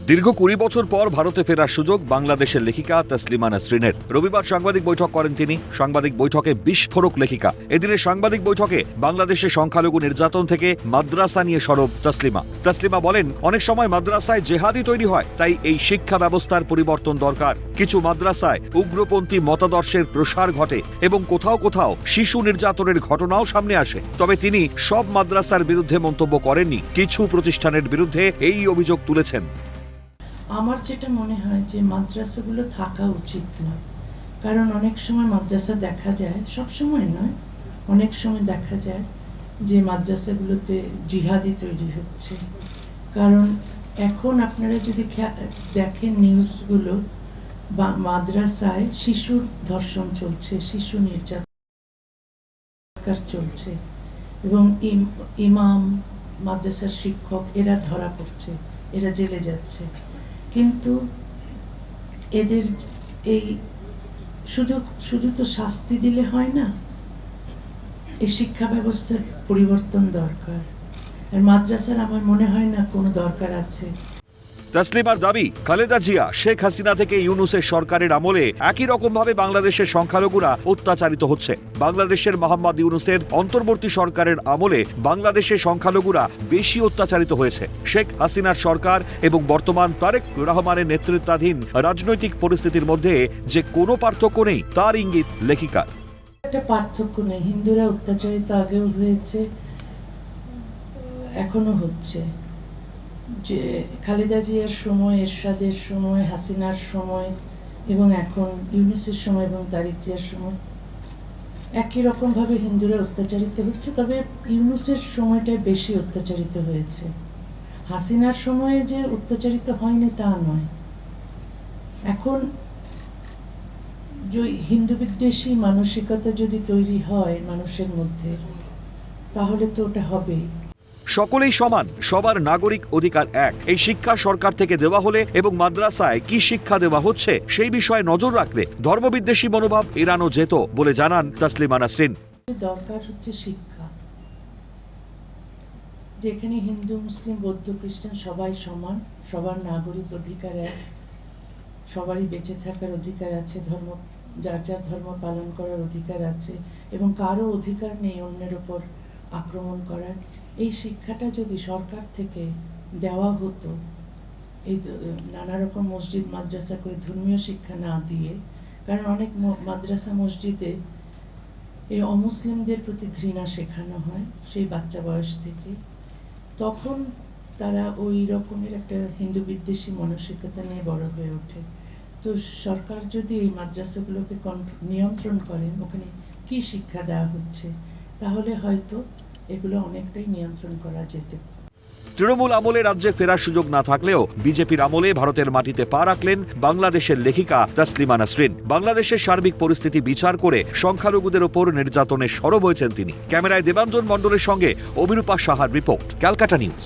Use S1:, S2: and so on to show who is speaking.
S1: দীর্ঘ 20 বছর পর ভারতে ফেরার সুযোগ বাংলাদেশের লেখিকা তসলিমা নাসরিনের। রবিবার সাংবাদিক বৈঠক করেন তিনি। সাংবাদিক বৈঠকে বিস্ফোরক লেখিকা। এদিনের সাংবাদিক বৈঠকে বাংলাদেশে সংখ্যালঘু নির্যাতন থেকে মাদ্রাসা নিয়ে সরব তসলিমা বলেন, অনেক সময় মাদ্রাসায় জেহাদি তৈরি হয়, তাই এই শিক্ষা ব্যবস্থার পরিবর্তন দরকার। কিছু মাদ্রাসায় উগ্রপন্থী মতাদর্শের প্রসার ঘটে এবং কোথাও কোথাও শিশু নির্যাতনের ঘটনাও সামনে আসে। তবে তিনি সব মাদ্রাসার বিরুদ্ধে মন্তব্য করেননি, কিছু প্রতিষ্ঠানের বিরুদ্ধে এই অভিযোগ তুলেছেন।
S2: আমার যেটা মনে হয় যে মাদ্রাসাগুলো থাকা উচিত নয়, কারণ অনেক সময় মাদ্রাসা দেখা যায়, সব সময় নয়, অনেক সময় দেখা যায় যে মাদ্রাসাগুলোতে জিহাদি তৈরি হচ্ছে। কারণ এখন আপনারা যদি দেখেন নিউজগুলো, বা মাদ্রাসায় শিশুর ধর্ষণ চলছে, শিশু নির্যাতন চলছে এবং ইমাম, মাদ্রাসার শিক্ষক এরা ধরা পড়ছে, এরা জেলে যাচ্ছে। কিন্তু এদের এই শুধু তো শাস্তি দিলে হয় না, এই শিক্ষা ব্যবস্থার পরিবর্তন দরকার। আর মাদ্রাসার আমার মনে হয় না কোনো দরকার আছে।
S1: তসলিমার দাবি, খালেদা জিয়া, শেখ হাসিনা থেকে ইউনূসের সরকারের আমলে একই রকমভাবে বাংলাদেশের সংখ্যালঘুরা অত্যাচারিত হচ্ছে। বাংলাদেশের মোহাম্মদ ইউনূসের অন্তর্বর্তী সরকারের আমলে বাংলাদেশের সংখ্যালঘুরা বেশি অত্যাচারিত হয়েছে। শেখ হাসিনার সরকার এবং বর্তমান তারেক রহমানের নেতৃত্বাধীন রাজনৈতিক পরিস্থিতির মধ্যে যে কোনো পার্থক্য নেই, তার ইঙ্গিত লেখিকার।
S2: একটা পার্থক্য নেই, হিন্দুরা অত্যাচারিত আগেও হয়েছে, এখনো হচ্ছে। যে খালেদা জিয়ার সময়, এরশাদের সময়, হাসিনার সময় এবং এখন ইউনূসের সময় এবং তারেক জিয়ার সময় একই রকমভাবে হিন্দুরা অত্যাচারিত হচ্ছে। তবে ইউনূসের সময়টায় বেশি অত্যাচারিত হয়েছে। হাসিনার সময়ে যে অত্যাচারিত হয়নি তা নয়। এখন যে হিন্দু বিদ্বেষী মানসিকতা যদি তৈরি হয় মানুষের মধ্যে, তাহলে তো ওটা হবেই।
S1: সকলেই সমান, সবার নাগরিক অধিকার এক। এই শিক্ষা সরকার থেকে দেওয়া হলে এবং মাদ্রাসায় কি শিক্ষা দেওয়া হচ্ছে সেই বিষয়ে নজর রাখলে ধর্মবিদ্বেষী মনোভাব এড়ানো যেত বলে জানান তসলিমা নাসরিন।
S2: দরকার হচ্ছে শিক্ষা, যেখানে হিন্দু, মুসলিম, বৌদ্ধ, খ্রিস্টান সবাই সমান, সবার নাগরিক অধিকার এক, সবারই বেঁচে থাকার অধিকার আছে, যার যার ধর্ম পালন করার অধিকার আছে এবং কারো অধিকার নেই অন্যের উপর আক্রমণ করার। এই শিক্ষাটা যদি সরকার থেকে দেওয়া হতো, এই নানা রকম মসজিদ মাদ্রাসা করে ধর্মীয় শিক্ষা না দিয়ে, কারণ অনেক মাদ্রাসা মসজিদে এই অমুসলিমদের প্রতি ঘৃণা শেখানো হয় সেই বাচ্চা বয়স থেকে, তখন তারা ওই রকমের একটা হিন্দু বিদ্বেষী মানসিকতা নিয়ে বড় হয়ে ওঠে। তো সরকার যদি এই মাদ্রাসাগুলোকে নিয়ন্ত্রণ করেন, ওখানে কি শিক্ষা দেওয়া হচ্ছে, তাহলে হয়তো এগুলো অনেকটাই নিয়ন্ত্রণ করা যেত।
S1: তৃণমূল আমলে রাজ্যে ফেরার সুযোগ না থাকলেও বিজেপির আমলে ভারতের মাটিতে পা রাখলেন বাংলাদেশের লেখিকা তসলিমা নাসরিন। বাংলাদেশের সার্বিক পরিস্থিতি বিচার করে সংখ্যালঘুদের ওপর নির্যাতনে সরব হয়েছেন তিনি। ক্যামেরায় দেবাঞ্জন মণ্ডলের সঙ্গে অভিরূপা সাহার রিপোর্ট, ক্যালকাটা নিউজ।